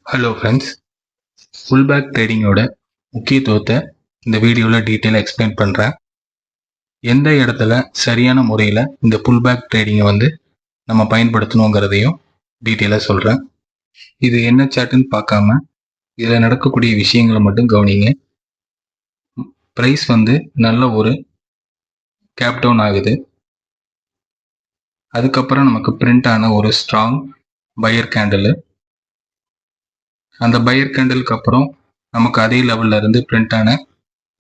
Hello friends, full back ட்ரேடிங்கோட முக்கியத்துவத்தை இந்த வீடியோவில் டீட்டெயிலாக எக்ஸ்பிளைன் பண்ணுறேன். எந்த இடத்துல சரியான முறையில் இந்த ஃபுல் பேக் ட்ரேடிங்கை நம்ம பயன்படுத்தணுங்கிறதையும் டீட்டெயிலாக சொல்கிறேன். இது என்ன சார்ட்டுன்னு பார்க்காம இதில் நடக்கக்கூடிய விஷயங்களை மட்டும் கவனிங்க. ப்ரைஸ் நல்ல ஒரு கேப் டவுன் ஆகுது. அதுக்கப்புறம் நமக்கு பிரிண்ட் ஆன ஒரு ஸ்ட்ராங் பையர் கேண்டில். அந்த பையர் கேண்டலுக்கு அப்புறம் நமக்கு அதே லெவலில் இருந்து பிரிண்ட் ஆன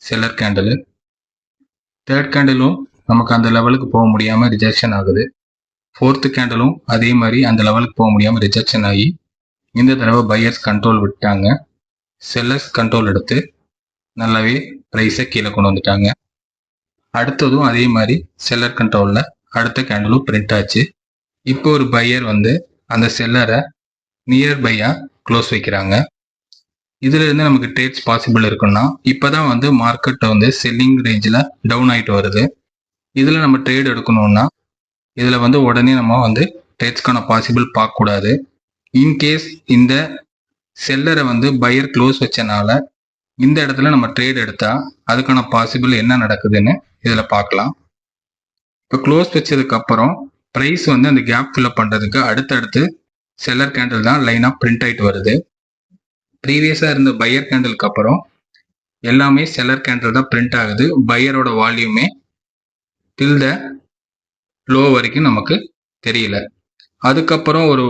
செல்லர் கேண்டில். தேர்ட் கேண்டிலும் நமக்கு அந்த லெவலுக்கு போக முடியாமல் ரிஜெக்ஷன் ஆகுது. ஃபோர்த்து கேண்டிலும் அதே மாதிரி அந்த லெவலுக்கு போக முடியாமல் ரிஜெக்ஷன் ஆகி இந்த தடவை பையர்ஸ் கண்ட்ரோல் விட்டாங்க. செல்லர்ஸ் கண்ட்ரோல் எடுத்து நல்லாவே ப்ரைஸை கீழே கொண்டு வந்துட்டாங்க. அடுத்ததும் அதே மாதிரி செல்லர் கண்ட்ரோலில் அடுத்த கேண்டிலும் பிரிண்ட் ஆச்சு. இப்போ ஒரு பையர் அந்த செல்லரை நியர்பையாக க்ளோஸ் வைக்கிறாங்க. இதுல இருந்து நமக்கு ட்ரேட்ஸ் பாசிபிள் இருக்குன்னா இப்போதான் மார்க்கெட் செல்லிங் ரேஞ்சில் டவுன் ஆகிட்டு வருது. இதில் நம்ம ட்ரேட் எடுக்கணும்னா இதில் உடனே நம்ம ட்ரேட்ஸ்க்கான பாசிபிள் பார்க்கக்கூடாது. இன்கேஸ் இந்த செல்லரை பையர் க்ளோஸ் வச்சனால இந்த இடத்துல நம்ம ட்ரேட் எடுத்தால் அதுக்கான பாசிபிள் என்ன நடக்குதுன்னு இதில் பார்க்கலாம். இப்போ க்ளோஸ் வச்சதுக்கப்புறம் ப்ரைஸ் அந்த கேப் ஃபில்அப் பண்ணுறதுக்கு அடுத்தடுத்து செல்லர் கேண்டில் தான் லைனாக பிரிண்ட் ஆகிட்டு வருது. ப்ரீவியஸாக இருந்த பையர் கேண்டிலுக்கு அப்புறம் எல்லாமே செல்லர் கேண்டில் தான் பிரிண்ட் ஆகுது. பையரோட வால்யூமே டில் த லோ வரைக்கும் நமக்கு தெரியல. அதுக்கப்புறம் ஒரு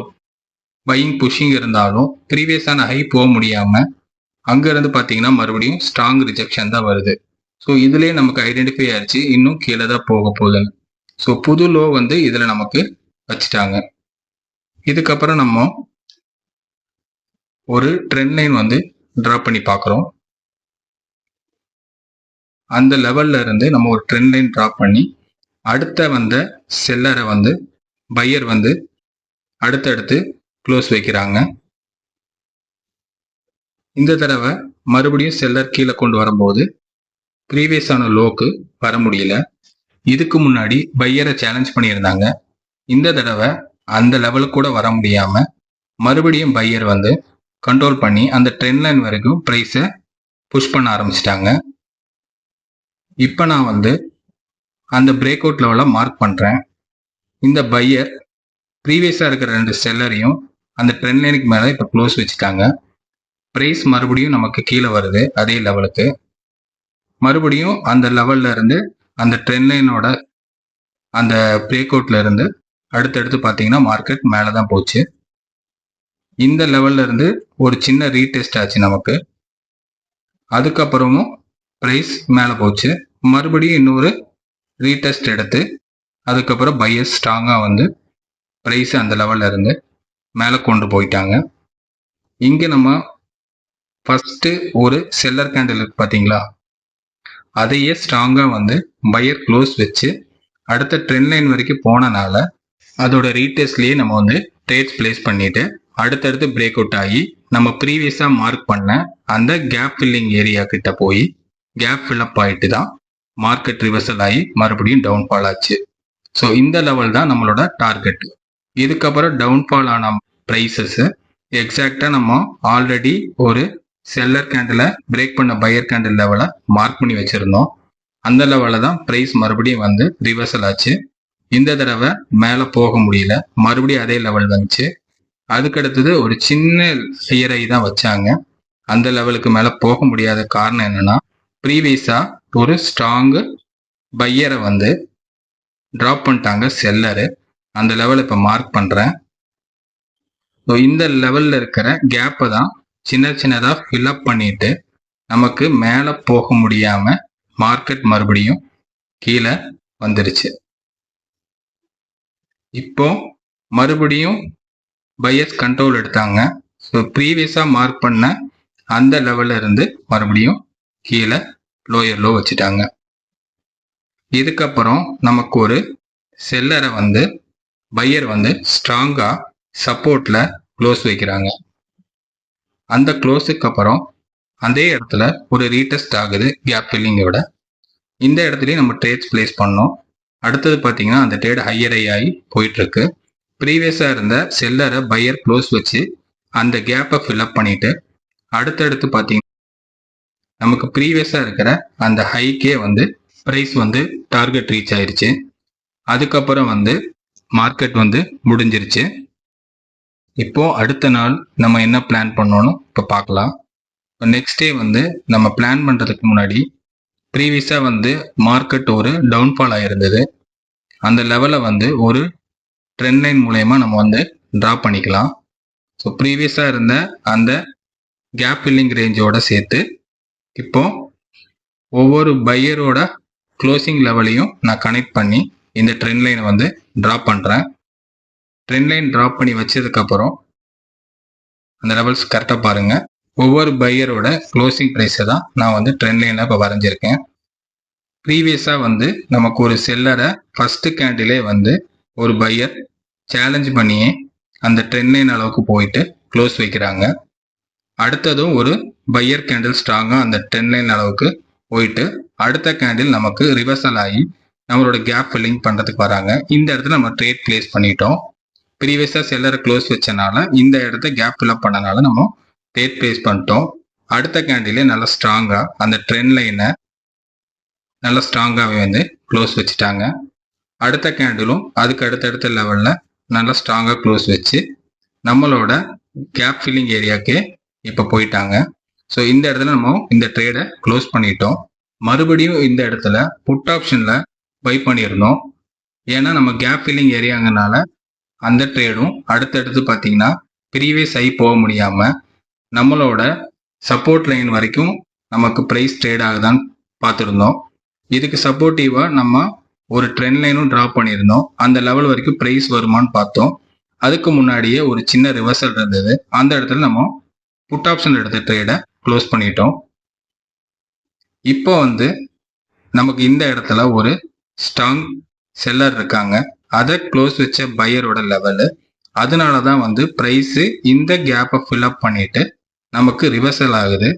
பையிங் புஷிங் இருந்தாலும் ப்ரீவியஸான ஹை போக முடியாமல் அங்கேருந்து பார்த்தீங்கன்னா மறுபடியும் ஸ்ட்ராங் ரிஜெக்ஷன் தான் வருது. ஸோ இதுலேயே நமக்கு ஐடென்டிஃபை ஆயிடுச்சு இன்னும் கீழே தான் போக போகுதுன்னு. ஸோ புது லோ இதில் நமக்கு வச்சுட்டாங்க. இதுக்கப்புறம் நம்ம ஒரு ட்ரெண்ட் லைன் ட்ரா பண்ணி பார்க்குறோம். அந்த லெவல்ல இருந்து நம்ம ஒரு ட்ரெண்ட் லைன் ட்ரா பண்ணி அடுத்த செல்லரை பையர் அடுத்தடுத்து க்ளோஸ் வைக்கிறாங்க. இந்த தடவை மறுபடியும் செல்லர் கீழே கொண்டு வரும்போது ப்ரீவியஸான லோக்கு வர முடியல. இதுக்கு முன்னாடி பையரை சேலஞ்ச் பண்ணியிருந்தாங்க. இந்த தடவை அந்த லெவலுக்கு கூட வர முடியாம மறுபடியும் பையர் கண்ட்ரோல் பண்ணி அந்த ட்ரெண்ட் லைன் வரைக்கும் ப்ரைஸை புஷ் பண்ண ஆரம்பிச்சிட்டாங்க. இப்போ நான் அந்த பிரேக் அவுட் லெவலை மார்க் பண்ணுறேன். இந்த பையர் ப்ரீவியஸாக இருக்கிற ரெண்டு செல்லரையும் அந்த ட்ரெண்ட் லைனுக்கு மேலே இப்போ க்ளோஸ் வச்சுட்டாங்க. ப்ரைஸ் மறுபடியும் நமக்கு கீழே வருது அதே லெவலுக்கு. மறுபடியும் அந்த லெவல்ல இருந்து அந்த ட்ரெண்ட் லைனோட அந்த பிரேக் அவுட்ல இருந்து அடுத்தடுத்து பார்த்தீங்கன்னா மார்க்கெட் மேலே தான் போச்சு. இந்த லெவல்ல இருந்து ஒரு சின்ன ரீடெஸ்ட் ஆச்சு நமக்கு. அதுக்கப்புறமும் ப்ரைஸ் மேலே போச்சு. மறுபடியும் இன்னொரு ரீடெஸ்ட் எடுத்து அதுக்கப்புறம் பையர்ஸ் ஸ்ட்ராங்காக ப்ரைஸ் அந்த லெவல்ல இருந்து மேலே கொண்டு போயிட்டாங்க. இங்கே நம்ம ஃபஸ்ட்டு ஒரு செல்லர் கேண்டில் இருக்கு பார்த்தீங்களா, அதையே ஸ்ட்ராங்காக பையர் க்ளோஸ் வச்சு அடுத்த ட்ரெண்ட் லைன் வரைக்கும் போனனால அதோட ரீடெஸ்ட்லேயே நம்ம ட்ரேட்ஸ் பிளேஸ் பண்ணிட்டு அடுத்தடுத்து பிரேக் அவுட் ஆகி நம்ம ப்ரீவியஸாக மார்க் பண்ண அந்த கேப் ஃபில்லிங் ஏரியா கிட்ட போய் கேப் ஃபில்அப் ஆகிட்டு தான் மார்க்கெட் ரிவர்சல் ஆகி மறுபடியும் டவுன்ஃபால் ஆச்சு. ஸோ இந்த லெவல் தான் நம்மளோட டார்கெட். இதுக்கப்புறம் டவுன்ஃபால் ஆன ப்ரைஸஸ் எக்ஸாக்டாக நம்ம ஆல்ரெடி ஒரு செல்லர் கேண்டில் பிரேக் பண்ண பையர் கேண்டில் லெவலை மார்க் பண்ணி வச்சுருந்தோம். அந்த லெவலில் தான் ப்ரைஸ் மறுபடியும் ரிவர்சல் ஆச்சு. இந்த தடவை மேலே போக முடியல, மறுபடியும் அதே லெவல் வந்துச்சு. அதுக்கடுத்தது ஒரு சின்ன ஹையரை தான் வச்சாங்க. அந்த லெவலுக்கு மேலே போக முடியாத காரணம் என்னன்னா ப்ரீவியஸாக ஒரு ஸ்ட்ராங்கு பையரை ட்ராப் பண்ணிட்டாங்க செல்லரு. அந்த லெவலை இப்போ மார்க் பண்ணுறேன். ஸோ இந்த லெவலில் இருக்கிற கேப்பை தான் சின்ன சின்னதாக ஃபில்அப் பண்ணிட்டு நமக்கு மேலே போக முடியாமல் மார்க்கெட் மறுபடியும் கீழே வந்துருச்சு. இப்போ மறுபடியும் பையர்ஸ் கண்ட்ரோல் எடுத்தாங்க. ஸோ ப்ரீவியஸாக மார்க் பண்ண அந்த லெவலில் இருந்து மறுபடியும் கீழே லோயர் லோ வச்சுட்டாங்க. இதுக்கப்புறம் நமக்கு ஒரு செல்லரை பையர் ஸ்ட்ராங்காக சப்போர்ட்டில் க்ளோஸ் வைக்கிறாங்க. அந்த க்ளோஸுக்கு அப்புறம் அதே இடத்துல ஒரு ரீடெஸ்ட் ஆகுது கேப் ஃபில்லிங்கோட. இந்த இடத்துலையும் நம்ம ட்ரேட்ஸ் பிளேஸ் பண்ணோம். அடுத்தது பார்த்தீங்கன்னா அந்த ட்ரேட் ஹையர் ஆகி போயிட்டுருக்கு. ப்ரீவியஸாக இருந்த செல்லரை பையர் க்ளோஸ் வச்சு அந்த கேப்பை ஃபில்அப் பண்ணிட்டு அடுத்தடுத்து பார்த்தீங்கன்னா நமக்கு ப்ரீவியஸாக இருக்கிற அந்த ஹைக்கே வந்து ப்ரைஸ் வந்து டார்கெட் ரீச் ஆயிருச்சு. அதுக்கப்புறம் வந்து மார்க்கெட் வந்து முடிஞ்சிருச்சு. இப்போ அடுத்த நாள் நம்ம என்ன பிளான் பண்ணணும் இப்போ பார்க்கலாம். இப்போ நெக்ஸ்ட் டே வந்து நம்ம பிளான் பண்ணுறதுக்கு முன்னாடி ப்ரீவியஸாக வந்து மார்க்கெட் ஒரு டவுன்ஃபால் ஆகிருந்தது. அந்த லெவலை வந்து ஒரு ட்ரெண்ட் லைன் மூலயமா நம்ம வந்து ட்ரா பண்ணிக்கலாம். ஸோ ப்ரீவியஸாக இருந்த அந்த கேப் ஃபில்லிங் ரேஞ்சோட சேர்த்து இப்போ ஒவ்வொரு பையரோட க்ளோசிங் லெவலையும் நான் கனெக்ட் பண்ணி இந்த ட்ரெண்ட் லைனை வந்து ட்ரா பண்ணுறேன். ட்ரெண்ட் லைன் ட்ரா பண்ணி வச்சதுக்கப்புறம் அந்த லெவல்ஸ் கரெக்டாக பாருங்கள். ஒவ்வொரு பையரோட க்ளோசிங் ப்ரைஸை தான் நான் வந்து ட்ரெண்ட் லைனில் இப்போ வரைஞ்சிருக்கேன். ப்ரீவியஸாக வந்து நமக்கு ஒரு செல்லரை ஃபஸ்ட்டு கேண்டிலே வந்து ஒரு பையர் சேலஞ்ச் பண்ணியே அந்த ட்ரெண்ட் லைன் அளவுக்கு போயிட்டு க்ளோஸ் வைக்கிறாங்க. அடுத்ததும் ஒரு பையர் கேண்டில் ஸ்ட்ராங்காக அந்த ட்ரெண்ட் லைன் அளவுக்கு போயிட்டு அடுத்த கேண்டில் நமக்கு ரிவர்சல் ஆகி நம்மளோட கேப் ஃபில்லிங் பண்ணுறதுக்கு வராங்க. இந்த இடத்துல நம்ம ட்ரேட் பிளேஸ் பண்ணிட்டோம். ப்ரீவியஸாக செல்லரை க்ளோஸ் வச்சனால இந்த இடத்த கேப் ஃபில்அப் பண்ணனால நம்ம ட்ரேட் பிளேஸ் பண்ணிட்டோம். அடுத்த கேண்டிலே நல்லா ஸ்ட்ராங்காக அந்த ட்ரெண்ட் லைனை நல்லா ஸ்ட்ராங்காகவே வந்து க்ளோஸ் வச்சுட்டாங்க. அடுத்த கேண்டிலும் அதுக்கு அடுத்தடுத்த லெவலில் நல்லா ஸ்ட்ராங்காக க்ளோஸ் வச்சு நம்மளோட கேப் ஃபில்லிங் ஏரியாவுக்கே இப்போ போயிட்டாங்க. ஸோ இந்த இடத்துல நம்ம இந்த ட்ரேடை க்ளோஸ் பண்ணிட்டோம். மறுபடியும் இந்த இடத்துல புட் ஆப்ஷனில் பை பண்ணியிருந்தோம். ஏன்னா நம்ம கேப் ஃபில்லிங் ஏரியாங்கனால அந்த ட்ரேடும் அடுத்தடுத்து பார்த்தீங்கன்னா ப்ரீவியஸ் ஹை போக முடியாமல் நம்மளோட சப்போர்ட் லைன் வரைக்கும் நமக்கு ப்ரைஸ் ட்ரேட் ஆகுதான்னு பார்த்துருந்தோம். இதுக்கு சப்போர்ட்டிவாக நம்ம ஒரு ட்ரெண்ட் லைனும் ட்ரா பண்ணியிருந்தோம். அந்த லெவல் வரைக்கும் ப்ரைஸ் வருமானு பார்த்தோம். அதுக்கு முன்னாடியே ஒரு சின்ன ரிவர்சல் இருந்தது. அந்த இடத்துல நம்ம புட் ஆப்ஷன் எடுத்த ட்ரேடை க்ளோஸ் பண்ணிட்டோம். இப்போ வந்து நமக்கு இந்த இடத்துல ஒரு ஸ்ட்ராங் செல்லர் இருக்காங்க. அதை க்ளோஸ் வச்ச பையரோட லெவலு. அதனால தான் வந்து ப்ரைஸு இந்த கேப்பை ஃபில்அப் பண்ணிட்டு நமக்கு ரிவர்சல் ஆகுது.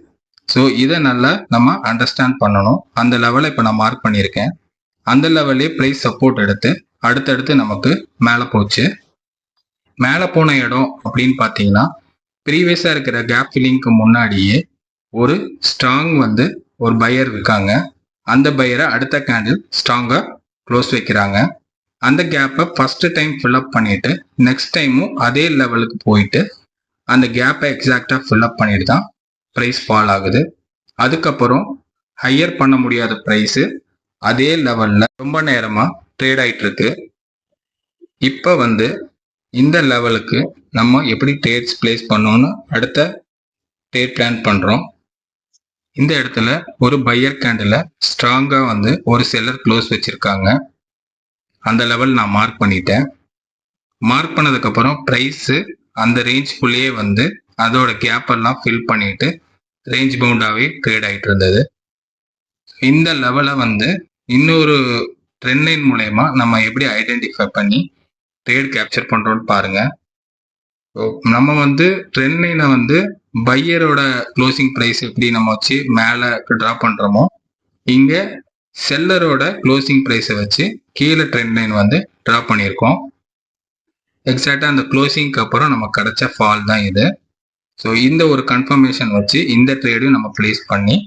ஸோ இதை நல்லா நம்ம அண்டர்ஸ்டாண்ட் பண்ணணும். அந்த லெவலை இப்போ நான் மார்க் பண்ணியிருக்கேன். அந்த லெவல்லே ப்ரைஸ் சப்போர்ட் எடுத்து அடுத்தடுத்து நமக்கு மேலே போச்சு. மேலே போன இடம் அப்படின்னு பார்த்தீங்கன்னா ப்ரீவியஸாக இருக்கிற கேப் ஃபில்லிங்க்கு முன்னாடியே ஒரு ஸ்ட்ராங் வந்து ஒரு பையர் இருக்காங்க. அந்த பையரை அடுத்த கேண்டில் ஸ்ட்ராங்காக க்ளோஸ் வைக்கிறாங்க. அந்த கேப்பை ஃபஸ்ட்டு டைம் ஃபில்அப் பண்ணிவிட்டு நெக்ஸ்ட் டைமும் அதே லெவலுக்கு போயிட்டு அந்த கேப்பை எக்ஸாக்டாக ஃபில்அப் பண்ணிட்டு தான் ப்ரைஸ் ஃபால் ஆகுது. அதுக்கப்புறம் ஹையர் பண்ண முடியாத ப்ரைஸு அதே லெவலில் ரொம்ப நேரமாக ட்ரேட் ஆகிட்டு இருக்கு. இப்போ வந்து இந்த லெவலுக்கு நம்ம எப்படி ட்ரேட்ஸ் பிளேஸ் பண்ணோன்னு அடுத்த ட்ரேட் பிளான் பண்ணுறோம். இந்த இடத்துல ஒரு பையர் கேண்டில் ஸ்ட்ராங்காக வந்து ஒரு செல்லர் க்ளோஸ் வச்சுருக்காங்க. அந்த லெவல் நான் மார்க் பண்ணிட்டேன். மார்க் பண்ணதுக்கப்புறம் ப்ரைஸு அந்த ரேஞ்சுக்குள்ளேயே வந்து அதோட கேப்பெல்லாம் ஃபில் பண்ணிட்டு ரேஞ்ச் பவுண்டாகவே ட்ரேட் ஆகிட்டு இருந்தது. இந்த லெவலை வந்து இன்னொரு ட்ரெண்ட் லைன் மூலயமா நம்ம எப்படி ஐடென்டிஃபை பண்ணி ட்ரேட் கேப்சர் பண்ணுறோன்னு பாருங்கள். நம்ம வந்து ட்ரெண்ட் லைனை வந்து பையரோட க்ளோசிங் ப்ரைஸ் எப்படி நம்ம வச்சு மேலே ட்ரா பண்ணுறோமோ இங்கே செல்லரோட க்ளோசிங் ப்ரைஸை வச்சு கீழே ட்ரெண்ட் லைன் வந்து ட்ரா பண்ணியிருக்கோம். எக்ஸாக்டாக அந்த க்ளோசிங்க்கு அப்புறம் நமக்கு கிடைச்ச ஃபால் தான் இது. ஸோ இந்த ஒரு கன்ஃபர்மேஷன் வச்சு இந்த ட்ரேடையும் நம்ம ப்ளேஸ் பண்ணி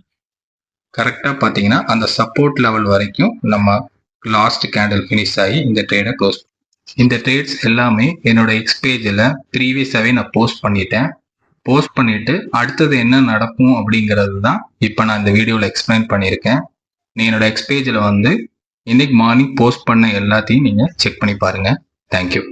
கரெக்டாக பார்த்தீங்கன்னா அந்த சப்போர்ட் லெவல் வரைக்கும் நம்ம லாஸ்ட் கேண்டில் ஃபினிஷ் ஆகி இந்த ட்ரேடை க்ளோஸ். இந்த ட்ரேட்ஸ் எல்லாமே என்னோட எக்ஸ் பேஜில் ப்ரீவியஸாகவே நான் போஸ்ட் பண்ணிட்டேன். போஸ்ட் பண்ணிவிட்டு அடுத்தது என்ன நடக்கும் அப்படிங்கிறது தான் இப்போ நான் இந்த வீடியோவில் எக்ஸ்பிளைன் பண்ணியிருக்கேன். நீ என்னோட எக்ஸ் பேஜில் வந்து இன்னைக்கு மார்னிங் போஸ்ட் பண்ண எல்லாத்தையும் நீங்கள் செக் பண்ணி பாருங்கள். தேங்க்யூ.